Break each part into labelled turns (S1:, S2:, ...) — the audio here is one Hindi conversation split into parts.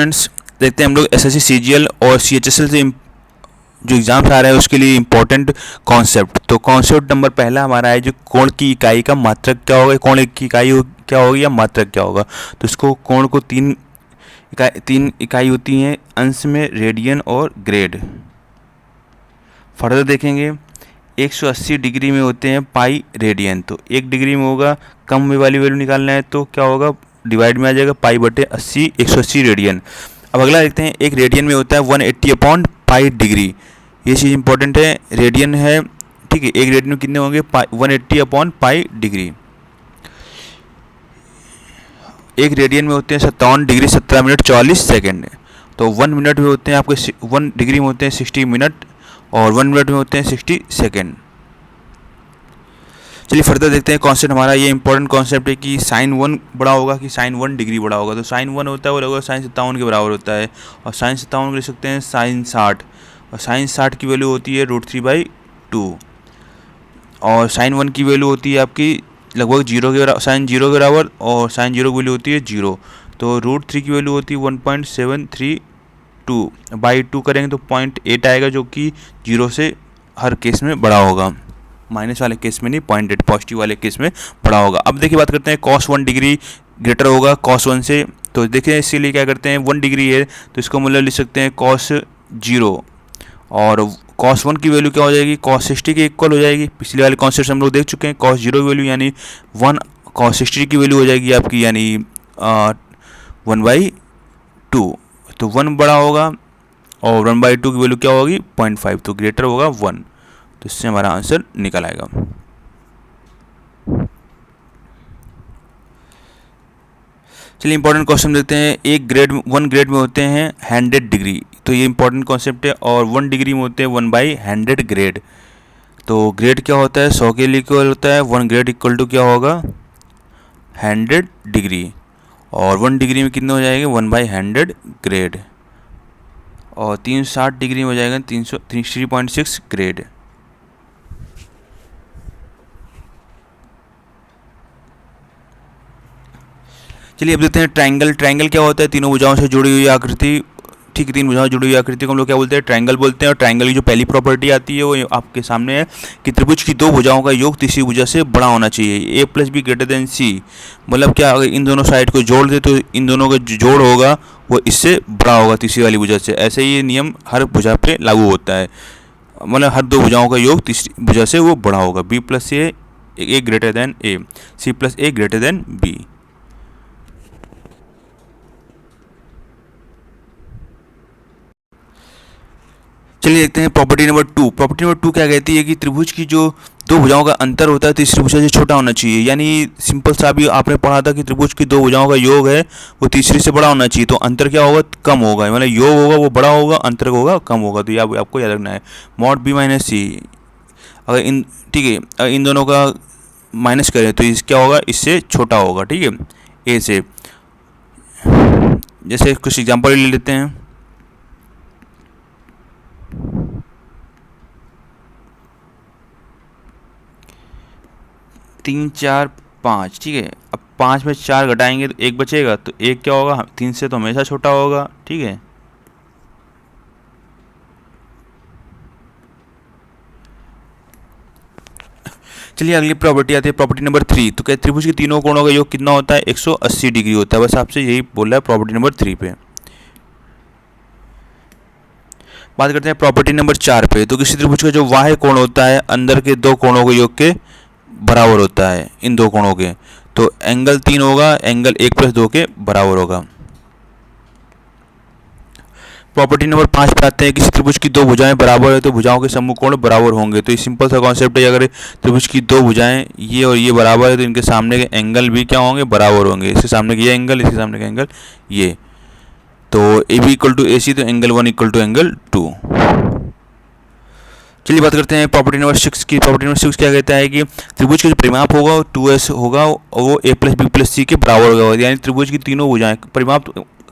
S1: स्टूडेंट्स, देखते हैं हम लोग एसएससी सीजीएल और सीएचएसएल से जो एग्जाम्स आ रहा है उसके लिए इम्पोर्टेंट कॉन्सेप्ट। तो कॉन्सेप्ट नंबर पहला हमारा है जो कोण की इकाई का मात्रक क्या होगा, कोण की इकाई क्या होगी या मात्रक क्या होगा। तो इसको कोण को तीन इकाई होती हैं अंश में, रेडियन और ग्रेड। फर्दर देखेंगे 180 डिग्री में होते हैं पाई रेडियन। तो 1 डिग्री में होगा, कम में वाली वैल्यू निकालना है तो क्या होगा, डिवाइड में आ जाएगा पाई बटे 80, 180 रेडियन। अब अगला देखते हैं, एक रेडियन में होता है 180/पाई डिग्री। ये चीज़ इंपॉर्टेंट है, रेडियन है, ठीक है। एक रेडियन में कितने होंगे, 180/पाई डिग्री। एक रेडियन में होते हैं 57 डिग्री 17 मिनट 44 सेकेंड। तो 1 मिनट में होते हैं आपके 1 डिग्री में होते हैं 60 मिनट और 1 मिनट में होते हैं 60 सेकेंड। चलिए फर्दर देखते हैं कॉन्सेप्ट हमारा। ये इंपॉर्टेंट कॉन्सेप्ट है कि साइन 1 बड़ा होगा कि साइन 1 डिग्री बड़ा होगा। तो साइन 1 होता है वो लगभग साइन 57 के बराबर होता है, और साइन 57 को लिख सकते हैं साइन 60, और साइन 60 की वैल्यू होती है √3/2, और साइन 1 की वैल्यू होती है आपकी लगभग 0 के बराबर, साइन 0 के बराबर, और साइन 0 की वैल्यू होती है 0। तो √3 की वैल्यू होती है 1.732/2 करेंगे तो 0.8 आएगा, जो कि 0 से हर केस में बड़ा होगा, माइनस वाले केस में नहीं, 0.8 पॉजिटिव वाले केस में बड़ा होगा। अब देखिए बात करते हैं cos 1 डिग्री ग्रेटर होगा cos 1 से। तो देखिए इसीलिए क्या करते हैं, 1 डिग्री है तो इसको मूल्य लिख सकते हैं cos 0, और cos 1 की वैल्यू क्या हो जाएगी, cos 60 के इक्वल हो जाएगी। पिछले वाले कॉन्सेप्ट हम लोग देख चुके हैं, cos 0 की वैल्यू यानी 1, cos 60 की वैल्यू हो जाएगी आपकी यानी 1/2। तो 1 बड़ा होगा और 1/2 की वैल्यू क्या होगी 0.5, तो ग्रेटर होगा 1। तो इससे हमारा आंसर निकल आएगा। चलिए इंपॉर्टेंट क्वेश्चन देखते हैं। 1 ग्रेड में होते हैं 100 डिग्री। तो ये इंपॉर्टेंट कॉन्सेप्ट है, और 1 डिग्री में होते हैं 1/100 ग्रेड। तो ग्रेड क्या होता है, 100 के लिए इक्वल होता है 1 ग्रेड इक्वल टू क्या होगा 100 डिग्री, और 1 डिग्री में कितने हो जाएंगे 1/100 ग्रेड, और 360 डिग्री में हो जाएगा 303.6 ग्रेड। चलिए अब देखते हैं ट्रायंगल। ट्रायंगल क्या होता है, तीनों भुजाओं से जुड़ी हुई आकृति, ठीक है। 3 भुजाओं से जुड़ी हुई आकृति को हम लोग क्या बोलते हैं, ट्रायंगल बोलते हैं। और ट्रायंगल की जो पहली प्रॉपर्टी आती है वो आपके सामने है कि त्रिभुज की 2 भुजाओं का योग तीसरी भुजा से बड़ा होना चाहिए। a+b > c, मतलब क्या, अगर इन दोनों साइड को जोड़ दे तो इन दोनों का जो जोड़ होगा वो इससे बड़ा होगा तीसरी वाली भुजा से। ऐसे ही ये नियम हर भुजा पे लागू होता है, मतलब हर 2 भुजाओं का योग तीसरी भुजा से वो बड़ा होगा। b + a a > a, c + a > b। चलिए देखते हैं प्रॉपर्टी नंबर 2। प्रॉपर्टी नंबर 2 क्या कहती है कि त्रिभुज की जो 2 भुजाओं का अंतर होता है तीसरी भुजा से छोटा होना चाहिए। यानी सिंपल सा भी आपने पढ़ा था कि त्रिभुज की 2 भुजाओं का योग है वो तीसरी से बड़ा होना चाहिए, तो अंतर क्या होगा, कम होगा, मतलब योग होगा वो बड़ा होगा, अंतर होगा कम होगा। तो ये आपको याद रखना है। mod b - c, अगर इन, ठीक है, अगर इन दोनों का माइनस करें तो इस क्या होगा, इससे छोटा होगा, ठीक है, a से। जैसे कुछ एग्जाम्पल ले लेते हैं। 3, 4, 5, ठीक है। अब 5 में 4 घटाएंगे तो 1 बचेगा, तो 1 क्या होगा 3 से तो हमेशा छोटा होगा, ठीक है। चलिए अगली प्रॉपर्टी आती है, प्रॉपर्टी नंबर 3। तो क्या त्रिभुज के तीनों कोणों का योग कितना होता है, 180 डिग्री होता है। बस आपसे यही बोल रहा है प्रॉपर्टी नंबर 3 पे। बात करते हैं प्रॉपर्टी नंबर 4 पे। तो किसी त्रिभुज का जो बाह्य कोण होता है अंदर के 2 कोणों के योग के बराबर होता है, इन 2 कोणों के। तो एंगल 3 होगा, एंगल 1 + 2 के बराबर होगा। प्रॉपर्टी नंबर 5 पे आते हैं, किसी त्रिभुज की 2 भुजाएं बराबर है तो भुजाओं के समूह कोण बराबर होंगे। तो ये सिंपल सा कॉन्सेप्ट है, अगर त्रिभुज की 2 भुजाएं ये और ये बराबर है तो इनके सामने के एंगल भी क्या होंगे, बराबर होंगे। इसके सामने के ये एंगल, इसके सामने का एंगल ये। तो AB = AC, तो एंगल 1 = एंगल 2। चलिए बात करते हैं प्रॉपर्टी नंबर 6 की। प्रॉपर्टी नंबर 6 क्या कहता है कि त्रिभुज का जो परिमाप होगा वो 2s होगा, और वो a + b + c के बराबर होगा। यानी त्रिभुज की तीनों भुजाएं, परिमाप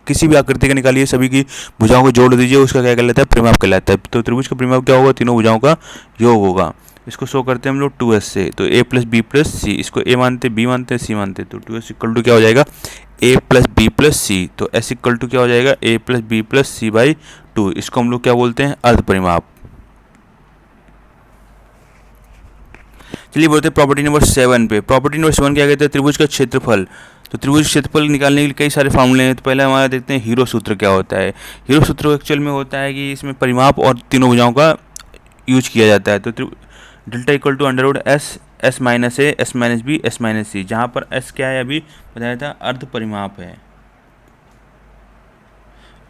S1: किसी भी आकृति का निकालिए, सभी की भुजाओं को जोड़ दीजिए, उसका क्या कहलाता है, परिमाप कहलाता है। तो त्रिभुज का परिमाप क्या होगा, तीनों भुजाओं का योग होगा। इसको शो करते हैं हम लोग 2s से, तो a प्लस बी प्लस सी, इसको a मानते, b मानते, c मानते, तो 2s इक्वल टू क्या हो जाएगा a plus B plus C, तो s इक्वल टू क्या हो जाएगा a plus B plus C by 2। इसको हम लोग क्या बोलते हैं अर्ध परिमाप। चलिए बोलते हैं प्रॉपर्टी नंबर 7 पे। प्रॉपर्टी नंबर 7 क्या कहते हैं, त्रिभुज का क्षेत्रफल। तो त्रिभुज क्षेत्रफल निकालने के लिए कई सारे फॉर्मूले हैं। तो पहले हमारा देखते हैं हीरो सूत्र क्या होता है। हीरो सूत्र एक्चुअल में होता है कि इसमें परिमाप और तीनों भुजाओं का यूज किया जाता है। तो delta equal to under root S, S minus A, S minus B, S minus C, जहाँ पर एस क्या है अभी बताया था अर्ध परिमाप है,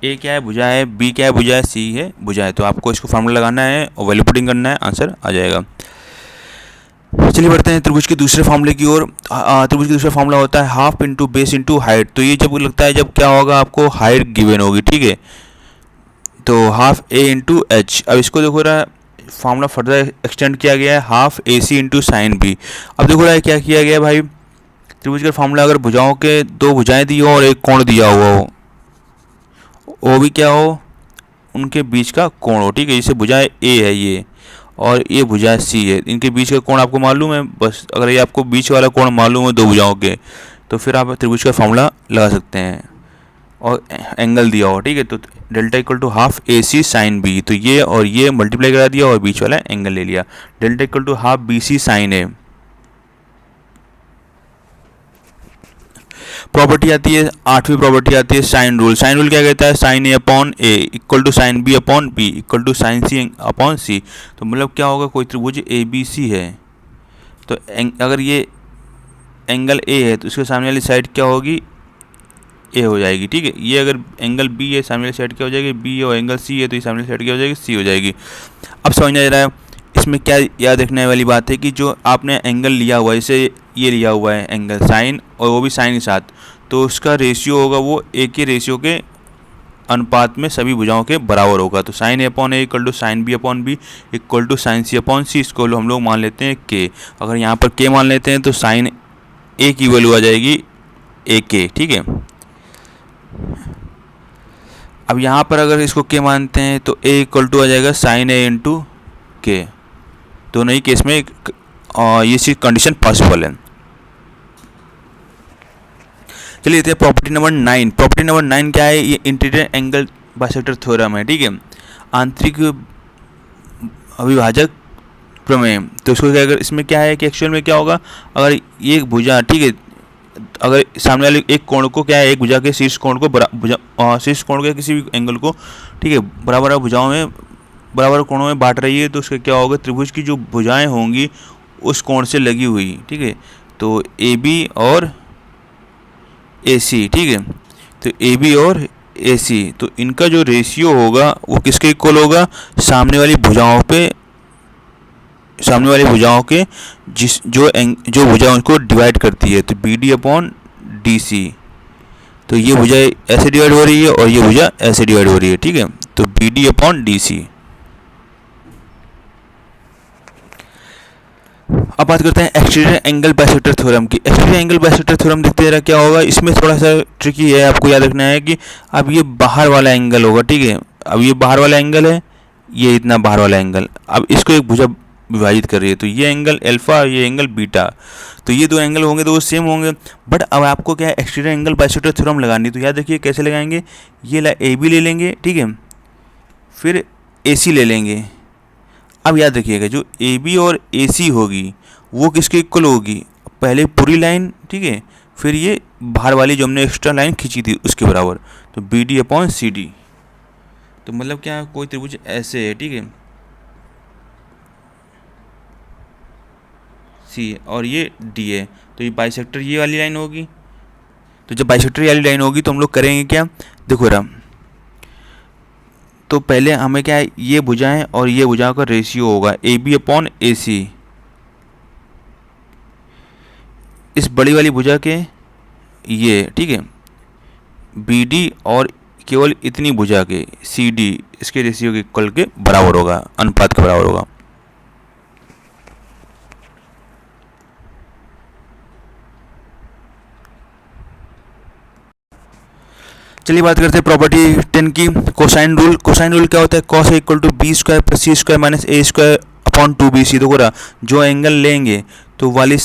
S1: ए क्या है भुजा है, बी क्या है भुजा है, सी है भुजा है। तो आपको इसको फार्मूला लगाना है और वैल्यू पुटिंग करना है, आंसर आ जाएगा। चलिए बढ़ते हैं त्रिभुज के दूसरे फार्मूले की ओर। त्रिभुज का दूसरा फार्मूला होता है half into base into height. तो ये जब लगता है जब क्या होगा आपको हाइट गिवन होगी, ठीक है, तो हाफ ए इंटू एच। अब इसको देखो रहा फार्मूला फर्दर एक्सटेंड किया गया है half A C into sine B. अब देखो रहा है क्या किया गया है भाई, त्रिभुज का फार्मूला अगर भुजाओं के दो भुजाएं दी हो और एक कोण दिया हुआ हो, वो भी क्या हो उनके बीच का कोण हो, ठीक है, जैसे भुजा ए है ये और ये भुजा सी है, इनके बीच का कोण आपको मालूम है। बस अगर ये आपको बीच वाला कोण मालूम है दो भुजाओं के, तो फिर आप त्रिभुज का फार्मूला लगा सकते हैं और एंगल दिया हो, ठीक है। तो delta equal to half A C sine B, तो ये और ये मल्टीप्लाई करा दिया और बीच वाला एंगल ले लिया। Delta equal to half B C sine A. Property आती है 8वीं प्रॉपर्टी आती है साइन रूल। साइन रूल क्या कहता है, sine A upon A equal to sine B upon B equal to sine C upon C. तो मतलब क्या होगा, कोई त्रिभुज ए बी सी है, तो अगर ये एंगल ए है तो इसके सामने वाली साइड क्या होगी, ए हो जाएगी, ठीक है। ये अगर एंगल बी है सामने वाली साइड क्या हो जाएगी, बी है, और एंगल सी है तो ये सामने वाली साइड क्या हो जाएगी, सी हो जाएगी। अब समझ आ रहा है इसमें क्या याद रखने वाली बात है कि जो आपने एंगल लिया हुआ है, जैसे ये लिया हुआ है एंगल साइन और वो भी साइन के साथ, तो उसका रेशियो होगा वो ए के रेशियो के अनुपात में सभी भुजाओं के बराबर होगा। तो sine A upon A equal to sine B upon B equal to sine C upon C, इसको हम लोग मान लेते हैं के। अगर यहाँ पर के मान लेते हैं तो साइन ए की वैल्यू आ जाएगी ए के, ठीक है। अब यहाँ पर अगर इसको के मानते हैं तो ए इक्वल टू आ जाएगा साइन ए इंटू के। दोनों ही केस में ये सी कंडीशन पॉसिबल है। चलिए देखते हैं प्रॉपर्टी नंबर 9। प्रॉपर्टी नंबर 9 क्या है, ये इंटीरियर एंगल बाइसेक्टर थ्योरम है, ठीक है, आंतरिक अविभाजक प्रमेय। तो इसको क्या, अगर इसमें क्या है कि एक्चुअल में क्या होगा, अगर ये भुजा, ठीक है, अगर सामने वाले एक कोण को क्या है, एक भुजा के शीर्ष कोण को शीर्ष कोण के किसी भी एंगल को, ठीक है, बराबर भुजाओं में बराबर कोणों में बांट रही है, तो उसका क्या होगा, त्रिभुज की जो भुजाएं होंगी उस कोण से लगी हुई, ठीक है, तो ए बी और ए सी, ठीक है, तो ए बी और ए सी, तो इनका जो रेशियो होगा वो किसके इक्वल होगा, सामने वाली भुजाओं के जो भुजा उनको डिवाइड करती है, तो B D upon D C. तो ये भुजा ऐसे डिवाइड हो रही है और ये भुजा ऐसे डिवाइड हो रही है, ठीक है, तो B D upon D C. अब बात करते हैं एक्सटीरियर एंगल बाइसेक्टर थ्योरम की। एक्सटीरियर एंगल बाइसेक्टर थ्योरम देखते रहा क्या होगा, इसमें थोड़ा सा ट्रिकी है, आपको याद रखना है कि अब ये बाहर वाला एंगल होगा, ठीक है, अब ये बाहर वाला एंगल है, ये इतना बाहर वाला एंगल, अब इसको एक भुजा विभाजित कर रही है, तो ये एंगल अल्फा, ये एंगल बीटा, तो ये दो एंगल होंगे तो वो सेम होंगे। बट अब आपको क्या है एक्सटीरियर एंगल बाइसेक्टर थ्योरम लगानी, तो याद रखिए कैसे लगाएंगे, ये ए बी ले लेंगे, ठीक है, फिर ए सी ले लेंगे। अब याद रखिएगा जो ए बी और ए सी होगी वो किसके इक्वल होगी, पहले पूरी लाइन, ठीक है, फिर ये बाहर वाली जो हमने एक्स्ट्रा लाइन खींची थी उसके बराबर, तो B D upon C D. तो मतलब क्या, कोई त्रिभुज ऐसे है, ठीक है, सी और ये डी है, तो ये बाइसेक्टर ये वाली लाइन होगी। तो जब बाइसेक्टर वाली लाइन होगी तो हम लोग करेंगे क्या, देखो रहा, तो पहले हमें क्या है, ये भुजाएं और ये भुजाओं का रेशियो होगा ए बी अपॉन ए सी, इस बड़ी वाली भुजा के ये, ठीक है, बी डी और केवल इतनी भुजा के सी डी इसके रेशियो के इक्वल के बराबर होगा, अनुपात के बराबर होगा। चलिए बात करते हैं प्रॉपर्टी 10 की, कोसाइन रूल। कोसाइन रूल क्या होता है, cos equal to B square plus C square minus A square upon 2BC। देखो रहा, जो एंगल लेंगे तो वाली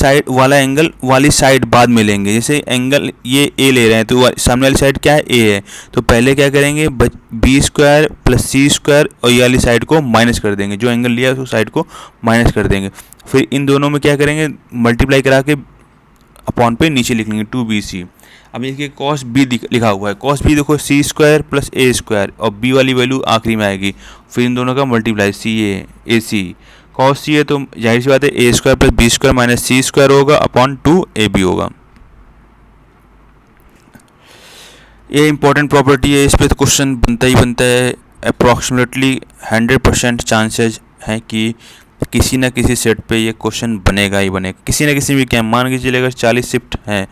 S1: साइड बाद में लेंगे। जैसे एंगल ये ए ले रहे हैं तो सामने वाली साइड क्या है, ए है, तो पहले क्या करेंगे, B² + C² और ये वाली साइड को माइनस कर देंगे, जो एंगल लिया है उस साइड को माइनस कर देंगे। फिर इन दोनों में क्या करेंगे, मल्टीप्लाई करा के अपॉन पे नीचे लिख लेंगे 2BC। अब देखिए cos B लिखा हुआ है, cos B देखो C² + A² और B वाली वैल्यू आखिरी में आएगी, फिर इन दोनों का मल्टीप्लाई AC। cos C है तो जाहिर सी बात है A² + B² - C² होगा अपॉन 2AB होगा। ये इंपॉर्टेंट प्रॉपर्टी है, इस पर तो क्वेश्चन बनता ही बनता है। अप्रॉक्सीमेटली 100% चांसेज हैं कि किसी ना किसी सेट पे ये क्वेश्चन बनेगा ही बनेगा, किसी ना किसी भी। क्या मान के चलिए अगर 40 शिफ्ट हैं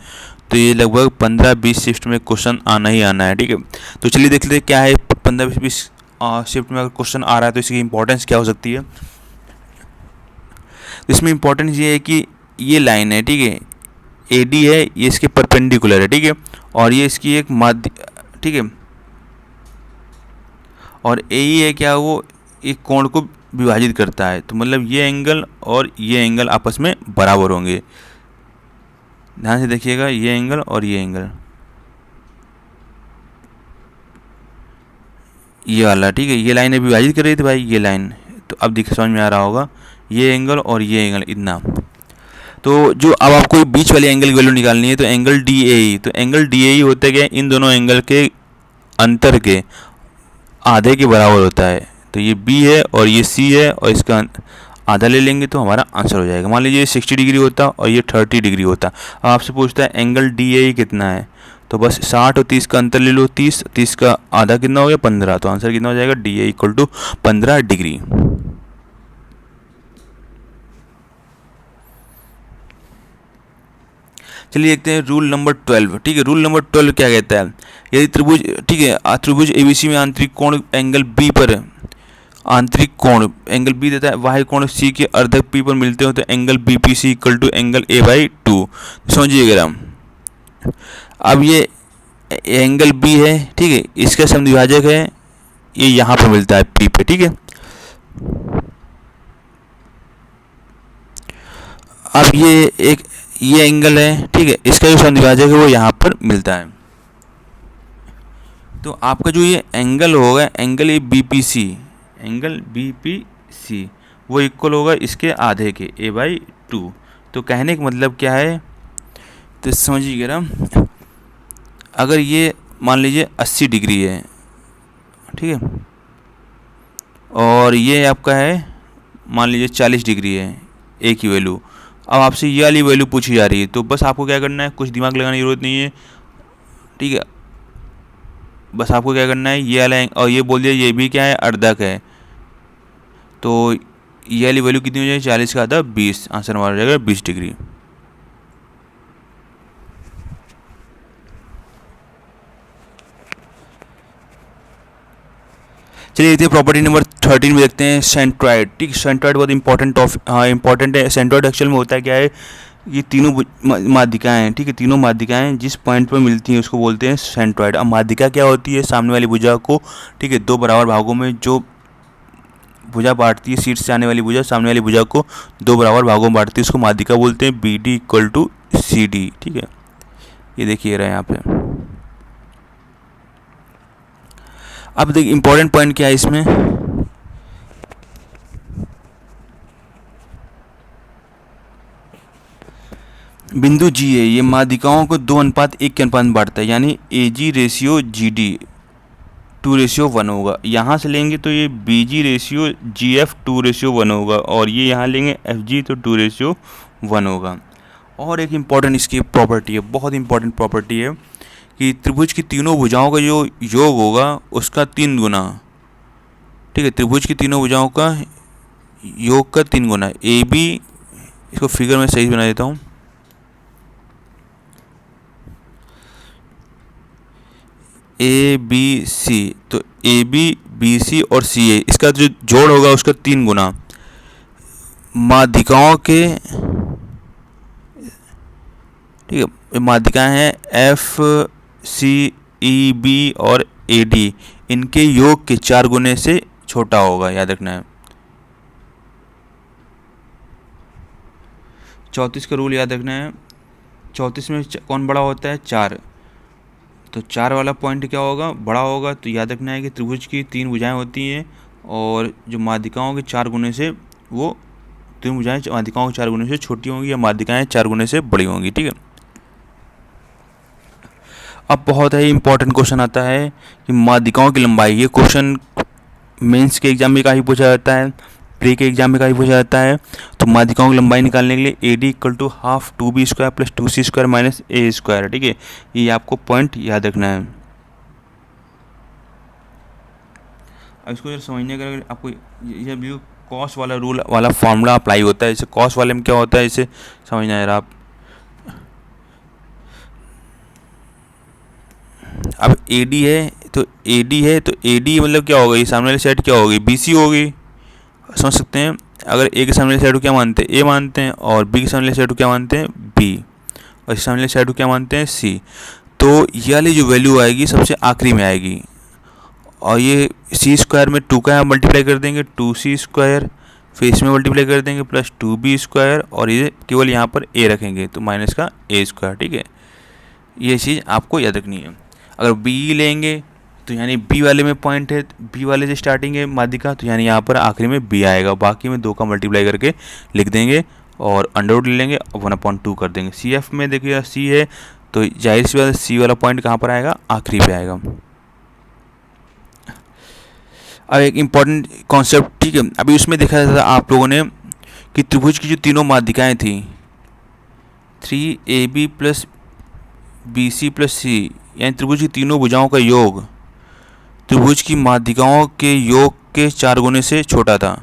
S1: तो ये लगभग 15-20 शिफ्ट में क्वेश्चन आना ही आना है, ठीक है। तो चलिए देख लेते हैं क्या है 15-20 शिफ्ट में अगर क्वेश्चन आ रहा है तो इसकी इंपॉर्टेंस क्या हो सकती है। इसमें इंपॉर्टेंस ये है कि ये लाइन है, ठीक है, AD है, ये इसके परपेंडिकुलर है, ठीक है, और ये इसकी एक माध्य, ठीक है, और AE है क्या, वो एक कोण को विभाजित करता है। तो मतलब ये एंगल और ये एंगल आपस में बराबर होंगे। ध्यान से देखिएगा, ये एंगल और ये एंगल, ये वाला, ठीक है, ये लाइन विभाजित कर रही थी भाई, ये लाइन। तो अब दिख समझ में आ रहा होगा, ये एंगल और ये एंगल इतना। तो जो अब आपको बीच वाले एंगल की वैल्यू निकालनी है, तो एंगल DAE, तो एंगल DAE होता है इन दोनों एंगल के अंतर के आधे के बराबर होता है। तो ये B है और ये C है और इसका आधा ले लेंगे तो हमारा आंसर हो जाएगा। मान लीजिए 60 डिग्री होता और ये 30 डिग्री होता। अब आपसे पूछता है एंगल DAE कितना है, तो बस 60 और 30 का अंतर ले लो, 30 का आधा कितना हो गया, 15। तो आंसर कितना हो जाएगा, DAE = 15 डिग्री। चलिए देखते हैं रूल नंबर 12, ठीक है। रूल नंबर 12 क्या कहता है, यदि त्रिभुज, ठीक है, त्रिभुज ABC में आंतरिक कोण एंगल B पर, आंतरिक कोण एंगल B देता है, बाह्य कोण C के अर्धक P पर मिलते हो तो एंगल BPC = एंगल A/2। समझिएगा, अब ये एंगल B है, ठीक है, इसका समद्विभाजक है, ये यहाँ पर मिलता है P पे, ठीक है। अब ये एंगल है, ठीक है, इसका जो समद्विभाजक है वो यहाँ पर मिलता है। तो आपका जो ये एंगल होगा, एंगल ये BPC, एंगल BPC वो इक्वल होगा इसके आधे के, A/2। तो कहने का मतलब क्या है, तो समझिएगा ना, अगर ये मान लीजिए 80 डिग्री है, ठीक है, और ये आपका है मान लीजिए 40 डिग्री है, A की वैल्यू। अब आपसे ये वाली वैल्यू पूछी जा रही है, तो बस आपको क्या करना है, कुछ दिमाग लगाने की ज़रूरत नहीं है, ठीक है। बस आपको क्या करना है, ये वाला, और ये बोल दिया ये भी क्या है, अर्धक है, तो ये वाली वैल्यू कितनी हो जाएगी, 40 का आधा 20। आंसर हमारा हो जाएगा 20 डिग्री। चलिए देखते हैं प्रॉपर्टी नंबर 13 में देखते हैं सेंट्रॉइड, ठीक। सेंट्रॉइड बहुत इंपॉर्टेंट है। सेंट्रॉइड एक्चुअल में होता है क्या है, ये तीनों माध्यिकाएं, ठीक है, तीनों माध्यिकाएं जिस पॉइंट पर मिलती हैं उसको बोलते हैं सेंट्रॉइड। अब माध्यिका क्या होती है, सामने वाली भुजा को, ठीक है, दो बराबर भागों में जो भुजा बांटती है, शीर्ष से आने वाली भुजा सामने वाली भुजा को दो बराबर भागों में बांटती है, उसको माध्यिका बोलते हैं। BD = CD, ठीक है, ये देखिए रहा है यहाँ पे। अब देखिए इंपॉर्टेंट पॉइंट क्या है इसमें, बिंदु G है, ये माध्यिकाओं को 2:1 के अनुपात में बांटता है, यानी AG/GD 2:1 होगा। यहाँ से लेंगे तो ये BG/GF 2:1 होगा, और ये यहाँ लेंगे FG तो 2:1 होगा। और एक इम्पॉर्टेंट इसकी प्रॉपर्टी है, बहुत इंपॉर्टेंट प्रॉपर्टी है कि त्रिभुज की तीनों भुजाओं का जो योग होगा उसका 3 गुना, ठीक है, त्रिभुज की तीनों भुजाओं का योग का 3 गुना। AB, इसको फिगर में सही बना देता हूँ, ABC, तो AB, BC और CA इसका जो जोड़ होगा उसका 3 गुना माध्यिकाओं के, ठीक है, माध्यिकाएं हैं FCEB और AD, इनके योग के 4 गुने से छोटा होगा, याद रखना है। 34 का रूल याद रखना है। 34 में कौन बड़ा होता है? 4। तो 4 वाला पॉइंट क्या होगा? बड़ा होगा। तो याद रखना है कि त्रिभुज की 3 भुजाएं होती हैं और जो माध्यिकाओं के 4 गुने से वो 3 भुजाएं माध्यिकाओं के 4 गुने से छोटी होंगी या माध्यिकाएं 4 गुने से बड़ी होंगी। ठीक है। अब बहुत ही इंपॉर्टेंट क्वेश्चन आता है कि माध्यिकाओं की लंबाई। ये क्वेश्चन मेंस के एग्जाम में काफ़ी पूछा जाता है, प्री के एग्जाम में काफ़ी पूछा जाता है। तो माध्यिकाओं की लंबाई निकालने के लिए AD = ½ 2B² + 2C² - A²। ठीक है, ये आपको पॉइंट याद रखना है। अब इसको जरा समझने का अगर आपको ये भी कॉस वाला रूल वाला फार्मूला अप्लाई होता है। जैसे कॉस वाले में क्या होता है इसे समझना है आप। अब AD है तो AD मतलब क्या होगा? ये सामने वाली साइड क्या होगी? BC होगी। समझ सकते हैं। अगर A के सामने वाली साइड को क्या मानते हैं? A मानते हैं। और B के सामने वाली साइड को क्या मानते हैं? B। और इस सामने वाली साइड को क्या मानते हैं? C। तो ये वाली जो वैल्यू आएगी सबसे आखिरी में आएगी। और ये C² में 2 का मल्टीप्लाई कर देंगे, 2C², फिर इसमें मल्टीप्लाई कर देंगे प्लस 2B², और ये केवल यहाँ पर A रखेंगे तो माइनस का A²। ठीक है, ये चीज़ आपको याद रखनी है। अगर B लेंगे तो यानी B वाले में पॉइंट है, B वाले से स्टार्टिंग है माध्यिका, तो यानी यहाँ पर आखिरी में B आएगा। बाकी में 2 का मल्टीप्लाई करके लिख देंगे और अंडरवुड ले लेंगे और 1/2 कर देंगे। CF में देखिए C है तो जाहिर सी बात C वाला पॉइंट कहाँ पर आएगा? आखिरी पे आएगा। अब एक इम्पॉर्टेंट कॉन्सेप्ट, ठीक है, अभी उसमें देखा था आप लोगों ने कि त्रिभुज की जो तीनों माध्यिकाएं थी 3AB + BC + C, यानी त्रिभुज की तीनों भुजाओं का योग त्रिभुज की माध्यिकाओं के योग के 4 गुने से छोटा था।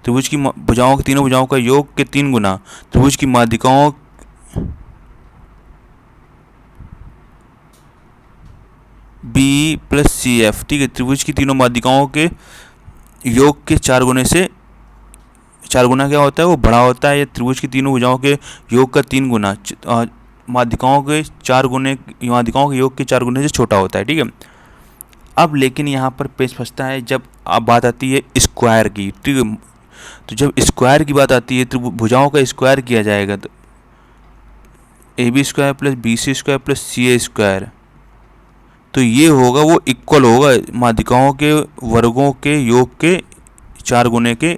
S1: त्रिभुज की भुजाओं के तीनों भुजाओं का योग के 3 गुना त्रिभुज की माध्यिकाओं B + CF, ठीक है, त्रिभुज की तीनों माध्यिकाओं के योग के 4 गुने से 4 गुना क्या होता है? वो बड़ा होता है। या त्रिभुज की तीनों भुजाओं के योग का 3 गुना माध्यिकाओं के 4 गुने माध्यिकाओं के योग के 4 गुने से छोटा होता है। ठीक है। अब लेकिन यहाँ पर पेच फंसता है जब अब बात आती है स्क्वायर की। ठीक है, तो जब स्क्वायर की बात आती है तो भुजाओं का स्क्वायर किया जाएगा तो AB² + BC² + CA², तो ये होगा वो इक्वल होगा माध्यिकाओं के वर्गों के योग के 4 गुने के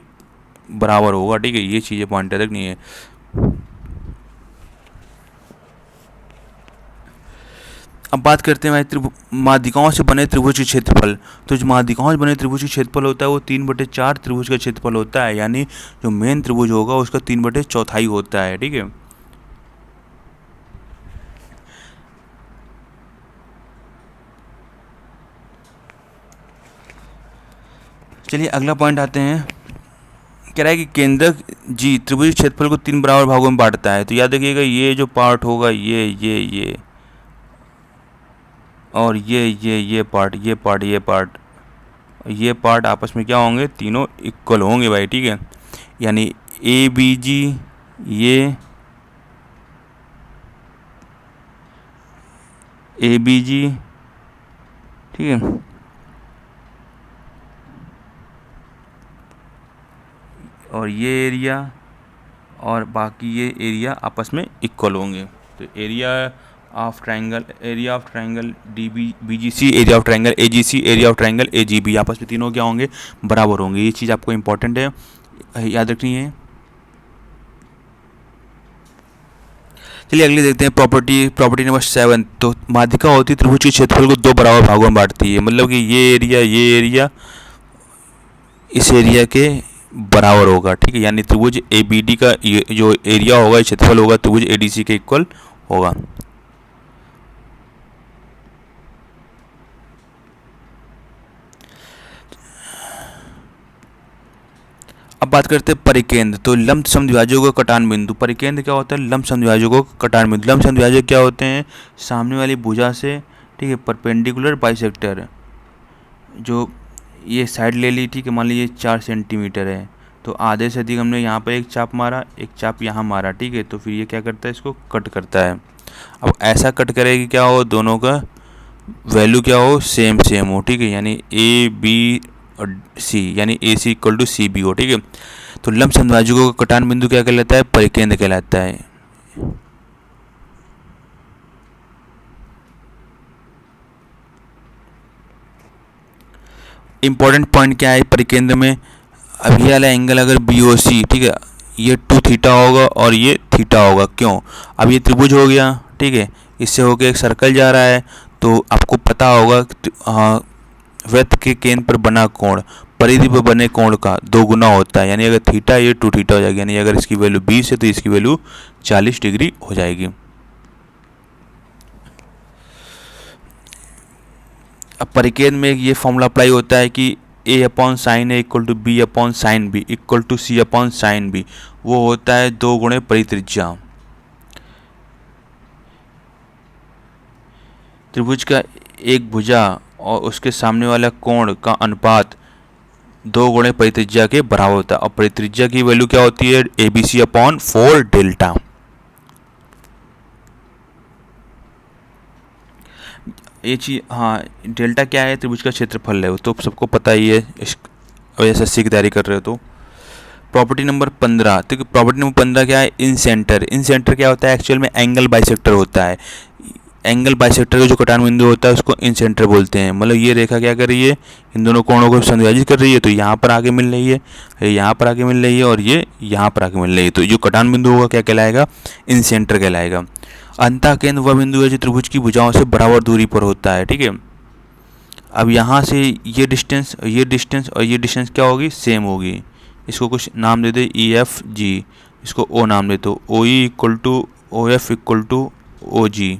S1: बराबर होगा। ठीक है, ये चीज़ें पॉइंट तक नहीं है। अब बात करते हैं भाई माध्यिकाओं से बने त्रिभुज के क्षेत्रफल। तो जो माध्यिकाओं से बने त्रिभुज का क्षेत्रफल होता है वो 3/4 त्रिभुज का क्षेत्रफल होता है। यानी जो मेन त्रिभुज होगा उसका 3/4 होता है। ठीक है, चलिए अगला पॉइंट आते हैं। कह रहा है कि केंद्रक G त्रिभुज क्षेत्रफल को 3 बराबर भागों में बांटता है। तो याद रखिएगा ये जो पार्ट होगा ये और ये पार्ट आपस में क्या होंगे? तीनों इक्वल होंगे भाई। ठीक है, यानी ABG ये ABG, ठीक है, और ये एरिया और बाकी ये एरिया आपस में इक्वल होंगे। तो area of triangle BGC, area of triangle AGC, area of triangle AGB आपस में तीनों क्या होंगे? बराबर होंगे। ये चीज़ आपको इंपॉर्टेंट है, याद रखनी है। चलिए अगले देखते हैं प्रॉपर्टी नंबर 7। तो माध्यिका होती है त्रिभुज के क्षेत्रफल को 2 बराबर भागों में बांटती है। मतलब कि ये एरिया इस एरिया के बराबर होगा। ठीक है, यानी त्रिभुज ABD का जो एरिया होगा, क्षेत्रफल होगा, त्रिभुज ADC के इक्वल होगा। अब बात करते हैं परिकेंद्र। तो लंब समद्विभाजकों का कटान बिंदु। परिकेंद्र क्या होता है? लंब समद्विभाजकों का कटान बिंदु। लंब समद्विभाजक क्या होते हैं? सामने वाली भुजा से, ठीक है, परपेंडिकुलर बाइसेक्टर। जो ये साइड ले ली, ठीक है, मान लीजिए 4 सेंटीमीटर है, तो आधे से अधिक हमने यहाँ पर एक चाप मारा, एक चाप यहाँ मारा। ठीक है, तो फिर ये क्या करता है? इसको कट करता है। अब ऐसा कट करेगी क्या हो? दोनों का वैल्यू क्या हो? सेम हो। ठीक है, यानी AB और C, यानी AC = CB हो। ठीक है, तो लंब समद्विभाजकों का कटान बिंदु क्या कहलाता है? परिकेंद्र कहलाता है। इंपॉर्टेंट पॉइंट क्या है परिकेंद्र में, अब ये वाला एंगल अगर बी ओ सी, ठीक है, ये टू थीटा होगा और ये थीटा होगा। क्यों? अब ये त्रिभुज हो गया, ठीक है, इससे होके एक सर्कल जा रहा है, तो आपको पता होगा वृत्त के केंद्र पर बना कोण परिधि पर बने कोण का दो गुना होता है, यानी अगर थीटा ये टू थीटा हो जाएगी, यानी अगर इसकी वैल्यू 20 है तो इसकी वैल्यू 40 डिग्री हो जाएगी। अब परिकेंद्र में ये फॉर्मूला अप्लाई होता है कि A upon sine A equal to B upon sine B equal to C upon sine B, वो होता है दो गुणे परित्रिज्या। त्रिभुज का एक भुजा और उसके सामने वाला कोण का अनुपात दो गुणे परित्रिज्या के बराबर होता है, और परित्रिज्या की वैल्यू क्या होती है? A B C upon 4 delta. ये चीज, हाँ, डेल्टा क्या है? त्रिभुज का क्षेत्रफल है, वो तो सबको पता ही है, इस एसएससी की तैयारी कर रहे हो तो। प्रॉपर्टी नंबर 15, तो प्रॉपर्टी नंबर 15 क्या है? इन सेंटर। इन सेंटर क्या होता है? एक्चुअल में एंगल बाइसेक्टर होता है। एंगल बाइसेक्टर का जो कटान बिंदु होता है उसको इन सेंटर बोलते हैं। मतलब ये रेखा क्या कर रही है? इन दोनों कोणों को संविभाजित कर रही है, तो यहाँ पर आके मिल रही है, ये यहाँ पर आके मिल रही है, और ये यहाँ पर आके मिल रही है, तो जो कटान बिंदु होगा क्या कहलाएगा? इन सेंटर कहलाएगा। अंतः केंद्र वह बिंदु है जो त्रिभुज की भुजाओं से बराबर दूरी पर होता है, ठीक है। अब यहाँ से ये डिस्टेंस और ये डिस्टेंस क्या होगी? सेम होगी। इसको कुछ नाम दे दे, ई एफ जी, इसको ओ नाम दे, तो O E equal to O F equal to O G.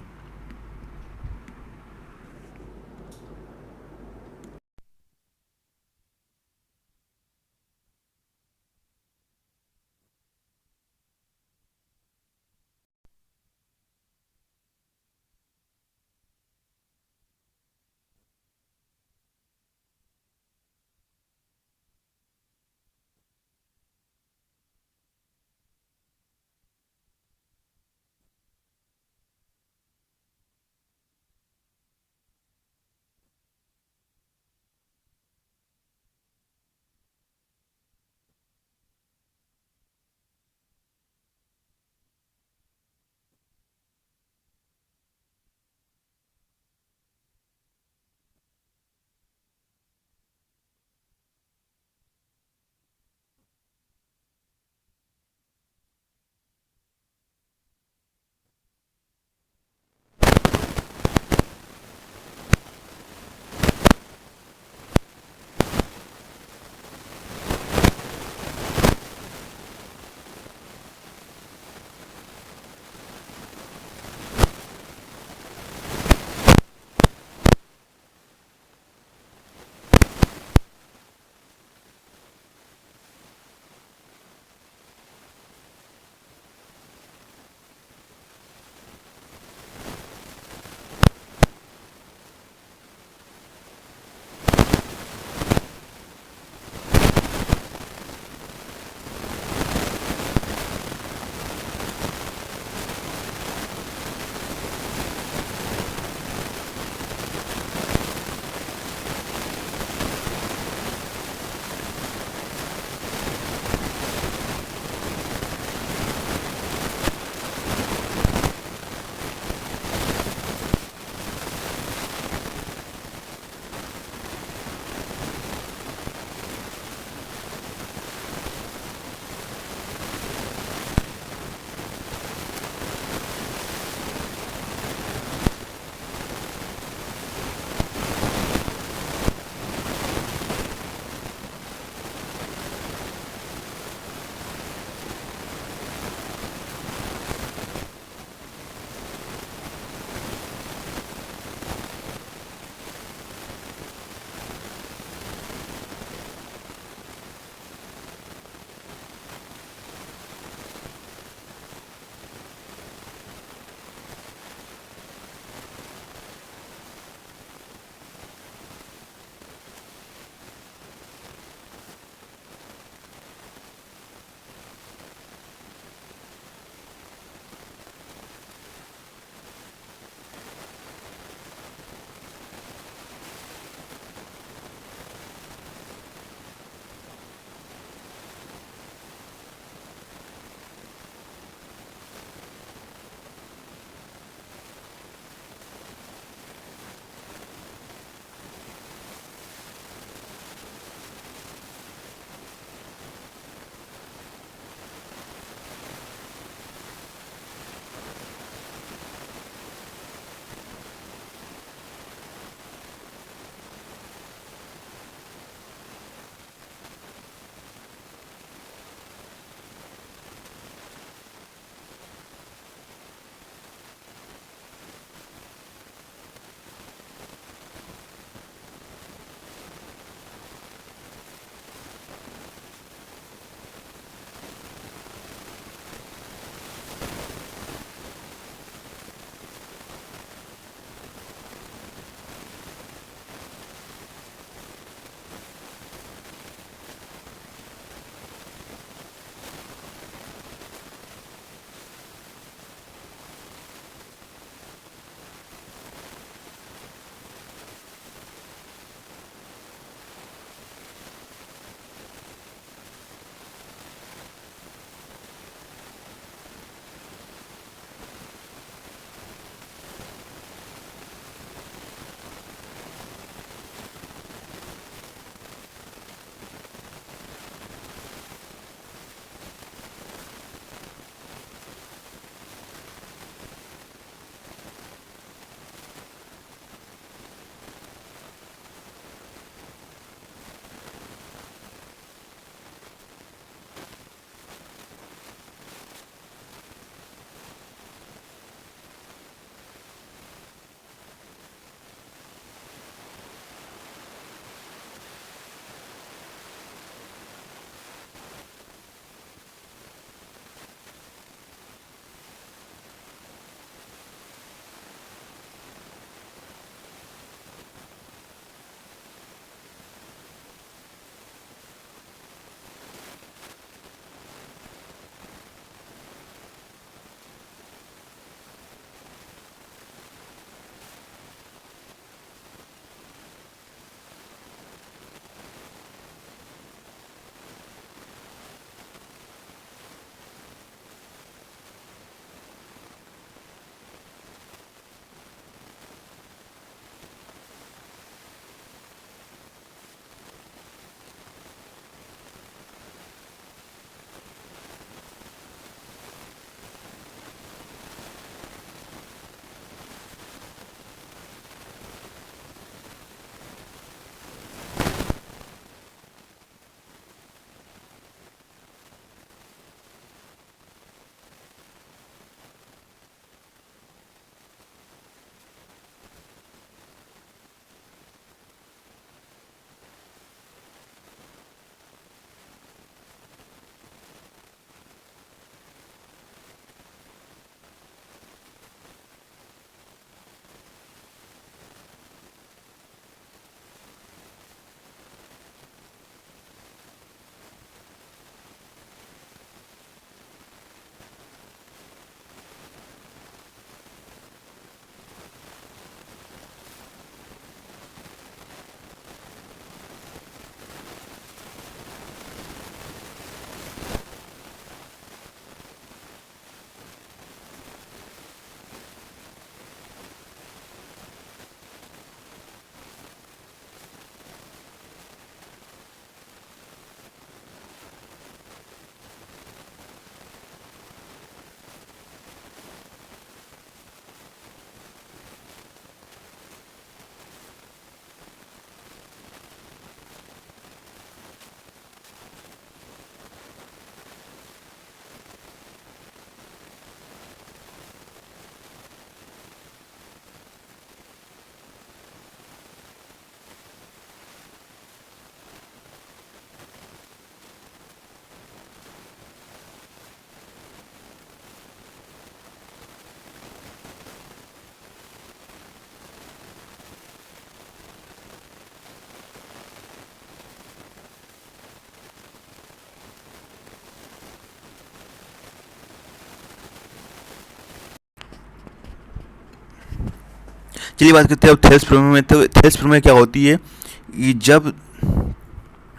S1: चलिए बात करते हैं अब थेल्स प्रमेय में। तो थेल्स प्रमेय क्या होती है कि जब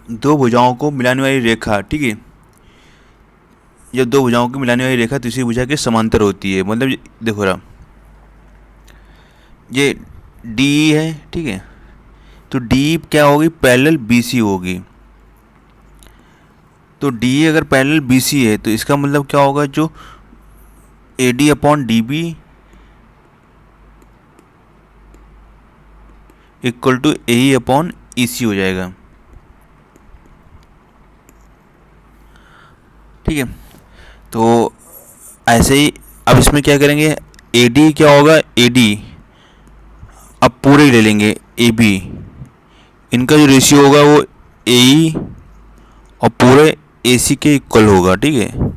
S1: दो भुजाओं को मिलाने वाली रेखा, ठीक है, जब दो भुजाओं को मिलाने वाली रेखा तीसरी भुजा के समांतर होती है, मतलब देखो रहा, ये डी है, ठीक है, तो डी क्या होगी, पैरेलल बीसी होगी। तो डी अगर पैरेलल बीसी है तो इसका मतलब क्या होगा, जो A D upon D B equal to A E upon E C हो जाएगा, ठीक है। तो ऐसे ही अब इसमें क्या करेंगे, ए डी क्या होगा, ए डी अब पूरे ही ले लेंगे, ए बी, इनका जो रेशियो होगा वो ए ई और पूरे ए सी के इक्वल होगा, ठीक है।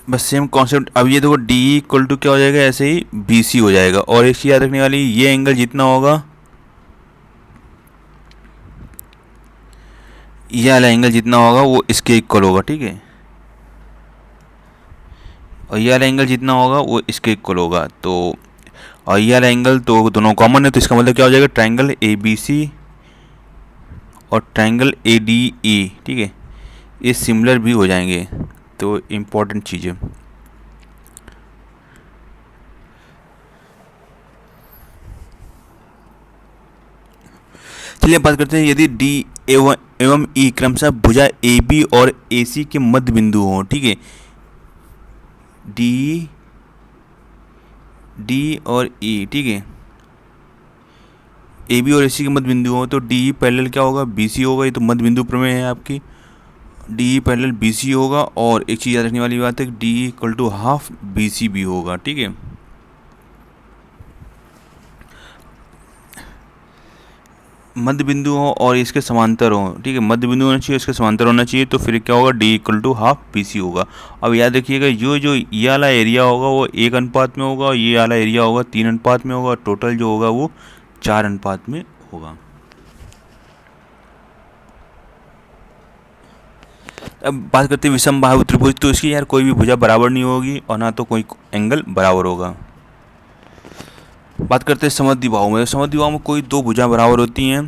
S1: बस सेम कॉन्सेप्ट। अब ये देखो डी इक्वल टू क्या हो जाएगा, ऐसे ही बी सी हो जाएगा। और एक चीज़ याद रखने वाली, ये एंगल जितना होगा, ये वाला एंगल जितना होगा वो इसके इक्वल होगा, ठीक है, और ये वाला एंगल जितना होगा वो इसके इक्वल होगा। तो और ये वाला एंगल तो दोनों कॉमन है, तो इसका मतलब क्या हो जाएगा, ट्रायंगल ए बी सी और ट्रायंगल ए डी ई, ठीक है, ये सिमिलर भी हो जाएंगे। तो इम्पोर्टेंट चीज़ है। चलिए बात करते हैं, यदि डी एवं ई क्रमशः भुजा ए बी और ए सी के मध्य बिंदु हों, ठीक है, डी और ई, ठीक है, ए बी और ए सी के मध्य बिंदु हो, तो डी पैरेलल क्या होगा, बी सी होगा। ये तो मध्य बिंदु प्रमेय है आपकी, डी पैरेलल बी सी होगा। और एक चीज़ याद रखने वाली बात है, D equal to half B C भी होगा, ठीक है। मध्य बिंदु हो और इसके समांतर हो, ठीक है, मध्य बिंदु होना चाहिए, इसके समांतर होना चाहिए, तो फिर क्या होगा, D equal to half B C होगा। अब याद रखिएगा, जो ये वाला एरिया होगा वो 1 अनुपात में होगा, और ये वाला एरिया होगा 3 अनुपात में होगा, और टोटल जो होगा वो 4 अनुपात में होगा। अब बात करते हैं विषम बाहु त्रिभुज। तो इसकी यार कोई भी भुजा बराबर नहीं होगी और ना तो कोई एंगल बराबर होगा। बात करते हैं समद्विबाहु में। समद्विबाहु में कोई दो भुजाएं बराबर होती हैं।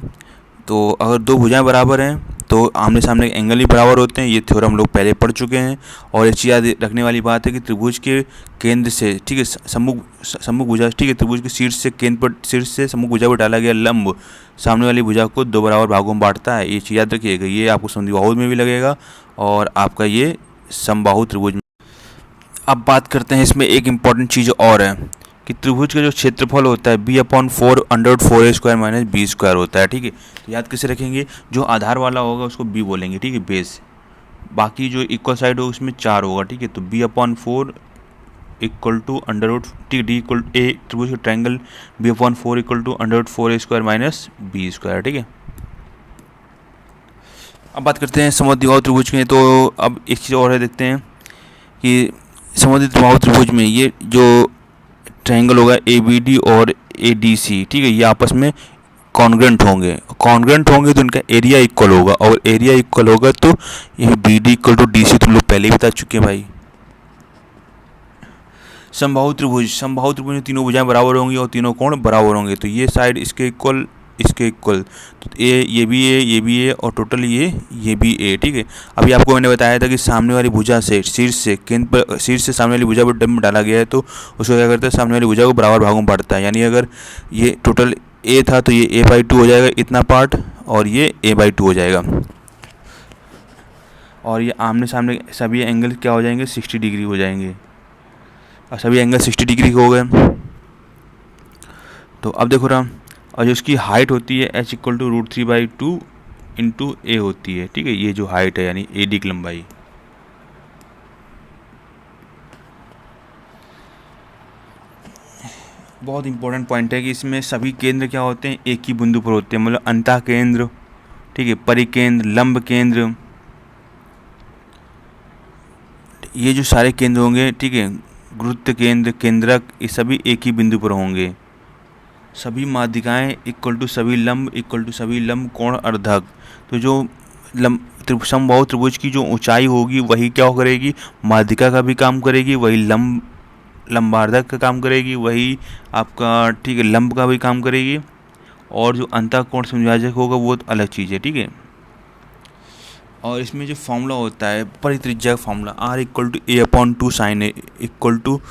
S1: तो अगर दो भुजाएं बराबर हैं तो आमने सामने एंगल ही बराबर होते हैं। ये थ्योरम हम लोग पहले पढ़ चुके हैं। और एक चीज़ याद रखने वाली बात है कि त्रिभुज के केंद्र से, ठीक है, सम्मुख भुजा, ठीक है, त्रिभुज के शीर्ष से केंद्र पर, शीर्ष से सम्मुख भुजा पर डाला गया लंब सामने वाली भुजा को दो बराबर भागों में बांटता है। ये चीज़ याद रखिएगा। ये आपको समद्विबाहु में भी लगेगा और आपका ये समबाहु त्रिभुज में। अब बात करते हैं, इसमें एक इम्पॉर्टेंट चीज़ और है कि त्रिभुज का जो क्षेत्रफल होता है b/4 माइनस बी स्क्वायर होता है, ठीक है। तो याद कैसे रखेंगे, जो आधार वाला होगा उसको b बोलेंगे, ठीक है, बेस। बाकी जो इक्वल साइड होगा उसमें 4 होगा, ठीक है। तो b/4 इक्वल टू अंडर, ठीक है, डी इक्वल ए त्रिभुज का triangle b/4 equal to √4a² minus B square, ठीक है। अब बात करते हैं समद्विबाहु त्रिभुज में। तो अब एक चीज़ और है, देखते हैं कि समद्विबाहु त्रिभुज में ये जो ट्रायंगल होगा ए बी डी और ए डी सी, ठीक है, ये आपस में कॉन्ग्रेंट होंगे। कॉन्ग्रेंट होंगे तो इनका एरिया इक्वल होगा, और एरिया इक्वल होगा तो ये B D equal to D C तुम लोग पहले ही बता चुके हैं भाई। समबाहु त्रिभुज में तीनों भुजाएं बराबर होंगी और तीनों कोण बराबर होंगे। तो ये साइड इसके इक्वल, इसके इक्वल, तो ये भी ए और टोटल ये भी ए, ठीक है। अभी आपको मैंने बताया था कि सामने वाली भुजा से शीर्ष से केंद्र पर, शीर्ष से सामने वाली भुजा पर डंब डाला गया है तो उसको क्या करता है, सामने वाली भुजा को बराबर भागों में बांटता है। यानी अगर ये टोटल ए था तो ये a/2 हो जाएगा इतना पार्ट, और ये a/2 हो जाएगा। और ये आमने सामने सभी एंगल क्या हो जाएंगे, 60 डिग्री हो जाएंगे, और सभी एंगल 60 डिग्री के हो गए। तो अब देखो रहा, और जो उसकी हाइट होती है h इक्वल टू √3/2 इंटू ए होती है, ठीक है। ये जो हाइट है यानी ए डी की लंबाई। बहुत इंपॉर्टेंट पॉइंट है कि इसमें सभी केंद्र क्या होते हैं, एक ही बिंदु पर होते हैं, मतलब अंतः केंद्र, ठीक है, परिकेंद्र, लंब केंद्र, ये जो सारे केंद्र होंगे, ठीक है, गुरुत्व केंद्र, केंद्रक, ये सभी एक ही बिंदु पर होंगे। सभी माध्यिकाएं इक्वल टू सभी लंब इक्वल टू सभी लंब कोण अर्धक। तो जो समबाहु त्रिभुज की जो ऊंचाई होगी वही क्या करेगी, माध्यिका का भी काम करेगी, वही लंबार्धक का काम करेगी, वही आपका ठीक है लंब का भी काम करेगी, और जो अंतःकोण समविभाजक होगा वो अलग चीज़ है, ठीक है। और इसमें जो फॉर्मूला होता है परित्रिज्या का formula, r=a/2 sin a equal to,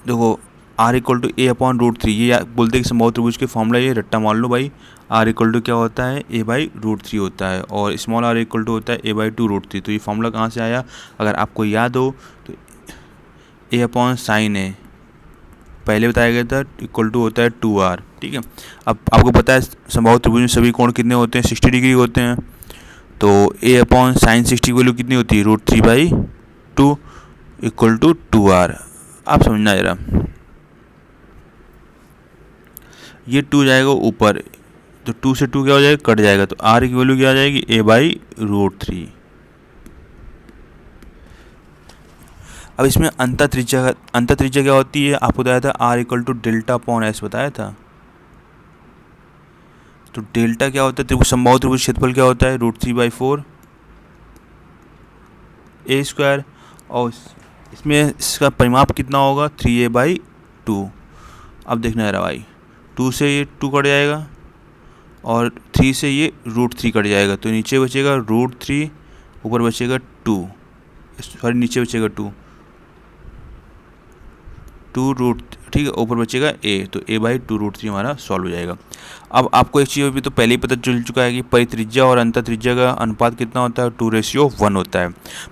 S1: देखो r=a/√3, ये बोलते हैं कि समबाहु त्रिभुज के फॉर्मूला, ये रट्टा मान लो भाई। r क्या होता है, a/√3 होता है, और स्मॉल r होता है a/2√3। तो ये फॉर्मूला कहाँ से आया, अगर आपको याद हो तो a/sin a पहले बताया गया था, इक्वल टू होता है 2r, ठीक है। अब आपको पता है समबाहु त्रिभुज में सभी कोण कितने होते हैं, 60 डिग्री होते हैं। तो a/sin 60 की वैल्यू कितनी होती है, √3/2 इक्वल टू 2r। आप समझना जरा, ये 2 जाएगा ऊपर, तो 2 से 2 क्या हो जाएगा, कट जाएगा, तो r की वैल्यू क्या आ जाएगी, a/√3। अब इसमें अंतः त्रिज्या क्या होती है, आपको बताया था r=δ/s बताया था। तो डेल्टा क्या होता है, त्रिभुज समबाहु त्रिभुज क्षेत्रफल क्या होता है, √3/4 a², और इसमें इसका परिमाप कितना होगा, 3a/2। अब देखना है भाई, 2 से ये 2 कट जाएगा, और 3 से ये √3 कट जाएगा, तो नीचे बचेगा √3, ऊपर बचेगा 2, सॉरी नीचे बचेगा 2 रूट, ठीक है, ऊपर बचेगा a, तो a/2√3 हमारा सॉल्व हो जाएगा। अब आपको एक चीज़ अभी तो पहले ही पता चल चुका है कि परित्रिज्या और अंतःत्रिज्या का अनुपात कितना होता है, 2:1 होता है।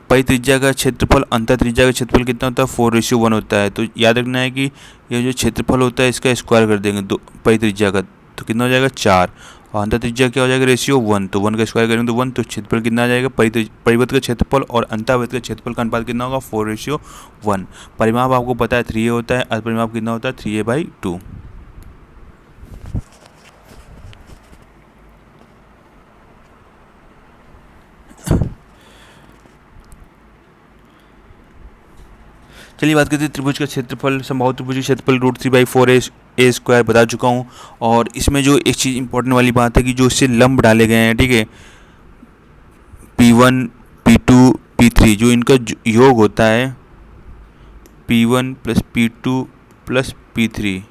S1: परित्रिज्या का क्षेत्रफल अंतःत्रिज्या का क्षेत्रफल कितना होता है, 4:1 होता है। तो याद रखना है कि ये जो क्षेत्रफल होता है इसका स्क्वायर कर देंगे दो परित्रिज्या का, तो कितना हो जाएगा 4, और अंतःत्रिज्या क्या हो जाएगा, रेशियो 1, तो 1 का स्क्वायर करेंगे तो 1, तो क्षेत्रफल कितना आ जाएगा, परिवृत्त का क्षेत्रफल और अंतःवृत्त का क्षेत्रफल का अनुपात कितना होगा, 4:1। परिमाप आपको पता है 3a होता है, अर्ध परिमाप कितना होता है, 3a/2। चलिए बात करते हैं त्रिभुज का क्षेत्रफल, समबाहु त्रिभुज का क्षेत्रफल √3/4a² बता चुका हूँ। और इसमें जो एक चीज़ इंपॉर्टेंट वाली बात है कि जो इससे लंब डाले गए हैं, ठीक है, P1 P2 P3, जो इनका योग होता है P1 + P2 + P3,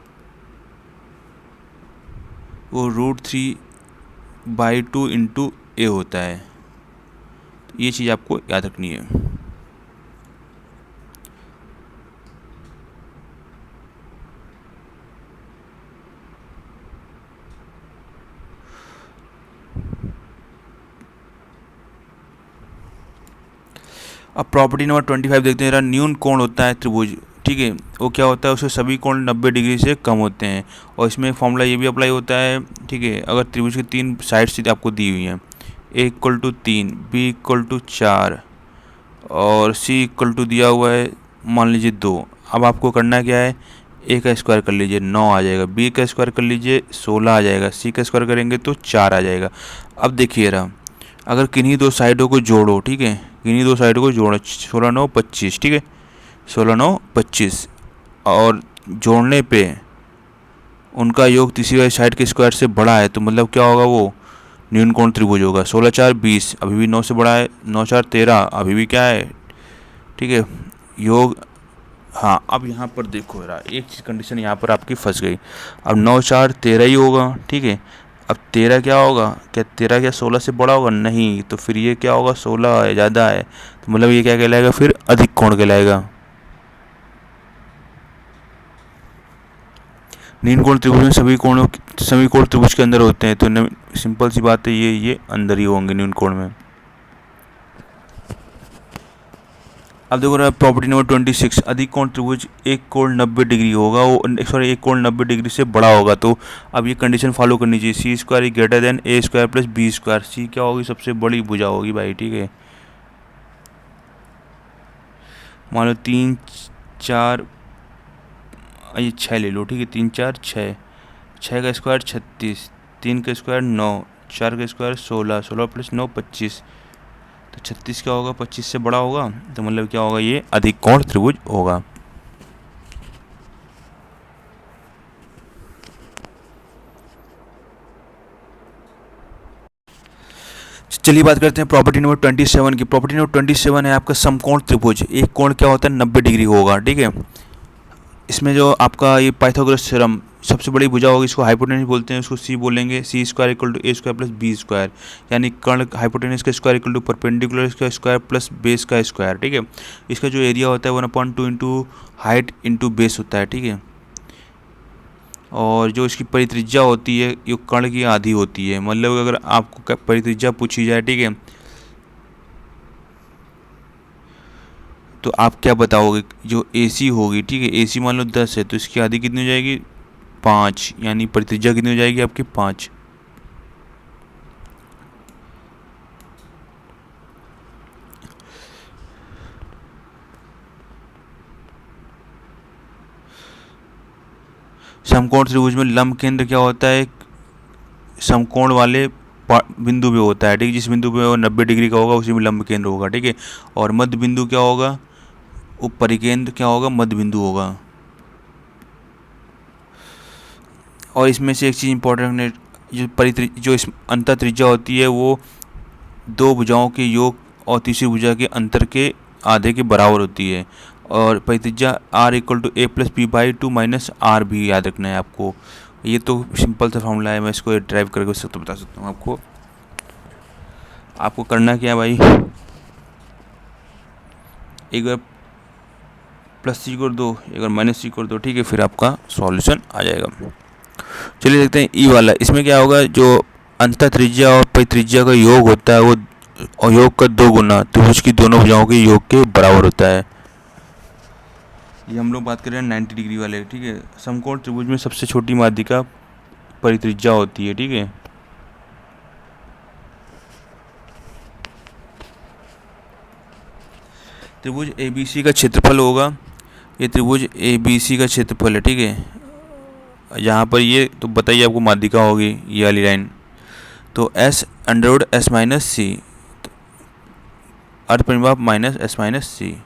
S1: वो √3/2 × a होता है। ये चीज़ आपको याद रखनी है। अब प्रॉपर्टी नंबर 25 देखते हैं। न्यून कोण होता है त्रिभुज, ठीक है, वो क्या होता है, उसके सभी कोण 90 डिग्री से कम होते हैं। और इसमें फॉर्मूला ये भी अप्लाई होता है, ठीक है, अगर त्रिभुज की 3 साइड्स आपको दी हुई हैं, a = 3, b = 4 और c = दिया हुआ है मान लीजिए 2। अब आपको करना क्या है, a का स्क्वायर कर लीजिए 9 आ जाएगा, b का स्क्वायर कर लीजिए 16 आ जाएगा, c का स्क्वायर करेंगे तो 4 आ जाएगा। अब देखिए रहा, अगर किन्हीं दो साइडों को जोड़ो, ठीक है, किन्हीं दो साइडों को जोड़ो, 16 9 25, ठीक है, 16 9 25, और जोड़ने पे उनका योग तीसरी वाली साइड के स्क्वायर से बड़ा है, तो मतलब क्या होगा, वो न्यून कोण त्रिभुज होगा। 16 4 20, अभी भी 9 से बड़ा है, 9 4 13, अभी भी क्या है, ठीक है, योग। हाँ, अब यहाँ पर देखो यार, एक चीज़ कंडीशन यहाँ पर आपकी फंस गई। अब 9 4 13 ही होगा, ठीक है, अब 13 क्या होगा, क्या 13 क्या 16 से बड़ा होगा, नहीं, तो फिर ये क्या होगा, 16 है, ज़्यादा है, तो मतलब ये क्या कहलाएगा, फिर अधिक कोण कहलाएगा। न्यून कोण त्रिभुज में सभी कोण त्रिभुज के अंदर होते हैं, तो सिंपल सी बात है, ये अंदर ही होंगे न्यून कोण में। अब देखो प्रॉपर्टी नंबर 26, अधिक कोण त्रिभुज एक कोण 90 डिग्री होगा, एक कोण 90 डिग्री से बड़ा होगा। तो अब ये कंडीशन फॉलो करनी चाहिए, C² = a² + b²। C क्या होगी, सबसे बड़ी भुजा होगी भाई, ठीक है, मान लो 3 4 ये 6 ले लो, ठीक है, 3 4 6, 6 का स्क्वायर 36, 3 का स्क्वायर 9, 4 का स्क्वायर 16, 16 + 9 25, तो 36 क्या होगा, 25 से बड़ा होगा, तो मतलब क्या होगा, ये अधिक कोण त्रिभुज होगा। चलिए बात करते हैं प्रॉपर्टी नंबर 27 की। प्रॉपर्टी नंबर 27 है आपका समकोण त्रिभुज, एक कोण क्या होता है, 90 डिग्री होगा, ठीक है। इसमें जो आपका ये पाइथागोरस थ्योरम, सबसे बड़ी भुजा होगी, इसको हाइपोटेनस बोलते हैं, उसको सी बोलेंगे, C square equal to A square plus B square, यानी कर्ण हाइपोटेनस का स्क्वायर इक्वल टू परपेंडिकुलर का स्क्वायर प्लस बेस का स्क्वायर, ठीक है। इसका जो एरिया होता है 1/2 इंटू हाइट इंटू बेस होता है, ठीक है। और जो इसकी परित्रिज्या होती है ये कर्ण की आधी होती है, मतलब अगर आपको परित्रिज्या पूछी जाए, ठीक है, तो आप क्या बताओगे, जो AC होगी, ठीक है, AC मान लो 10 है तो इसकी आधी कितनी हो जाएगी 5, यानी परित्रिज्या कितनी हो जाएगी आपकी 5। समकोण त्रिभुज में लंब केंद्र क्या होता है, समकोण वाले बिंदु पे होता है, ठीक है। जिस बिंदु पे वो 90 डिग्री का होगा उसी में लंब केंद्र होगा, ठीक है। और मध्य बिंदु क्या होगा, परिकेंद्र क्या होगा, मध्य बिंदु होगा। और इसमें से एक चीज़ इंपॉर्टेंट है, जो इस अंतर त्रिज्या होती है वो दो भुजाओं के योग और तीसरी भुजा के अंतर के आधे के बराबर होती है। और परित्रिज्या R equal to A plus P by 2 minus R भी याद रखना है आपको। ये तो सिंपल सा फॉर्मूला है, मैं इसको ड्राइव करके उससे तो बता सकता हूँ आपको। आपको करना क्या है भाई, एक बार प्लस सी कर दो, एक बार माइनस सी कर दो, ठीक है, फिर आपका सॉल्यूशन आ जाएगा। चलिए देखते हैं ई वाला। इसमें क्या होगा, जो अंतर त्रिज्या और परित्रिज्या का योग होता है वो और योग का 2 गुना त्रिभुज की दोनों भुजाओं के योग के बराबर होता है। ये हम लोग बात कर रहे हैं 90 डिग्री वाले, ठीक है। समकोण त्रिभुज में सबसे छोटी माध्यिका परित्रिज्या होती है, ठीक है। त्रिभुज ABC का क्षेत्रफल होगा, ये त्रिभुज ABC का क्षेत्रफल है, ठीक है। यहाँ पर ये तो बताइए आपको माध्यिका होगी ये वाली लाइन, तो S माइनस सी, अर्ध परिमाप माइनस S माइनस सी।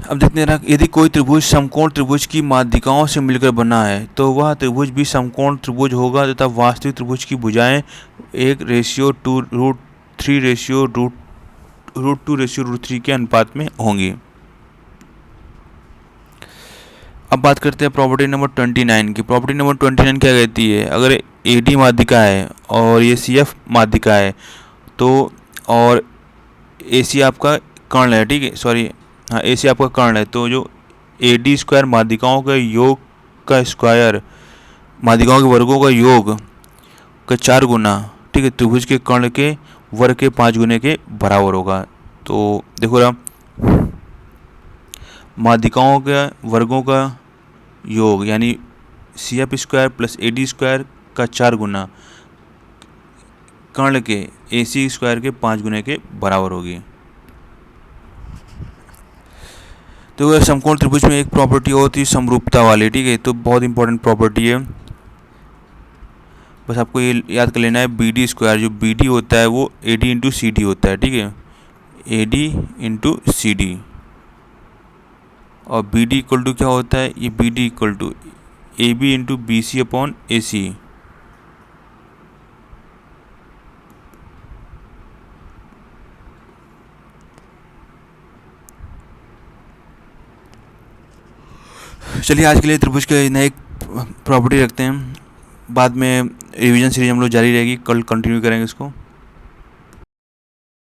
S1: अब देखते हैं, यदि कोई त्रिभुज समकोण त्रिभुज की माध्यिकाओं से मिलकर बना है तो वह त्रिभुज भी समकोण त्रिभुज होगा तथा वास्तविक त्रिभुज की भुजाएं 1:√3/√2/√3 के अनुपात में होंगी। अब बात करते हैं प्रॉपर्टी नंबर 29 की। प्रॉपर्टी नंबर 29 क्या कहती है, अगर AD माध्यिका है और ये CF माध्यिका है तो, और AC आपका कर्ण है, ठीक है, सॉरी हाँ AC आपका कर्ण है, तो जो AD स्क्वायर माध्यिकाओं का योग का स्क्वायर, माध्यिकाओं के वर्गों का योग का 4 गुना, ठीक है, त्रिभुज के कर्ण के वर्ग के 5 गुने के बराबर होगा। तो देखो ना, माध्यिकाओं के वर्गों का योग यानी CF square plus AD square का 4 गुना कर्ण के AC स्क्वायर के 5 गुने के बराबर होगी। तो समकोण त्रिभुज में एक प्रॉपर्टी होती है समरूपता वाली, ठीक है, तो बहुत इंपॉर्टेंट प्रॉपर्टी है, बस आपको ये याद कर लेना है। BD स्क्वायर, जो BD होता है वो AD इंटू CD होता है, ठीक है, AD इंटू CD। और BD इक्वल टू क्या होता है, ये BD equal to AB into BC upon AC। चलिए आज के लिए त्रिभुज के नए प्रॉपर्टी रखते हैं, बाद में रिवीजन सीरीज हम लोग जारी रहेगी, कल कंटिन्यू करेंगे इसको।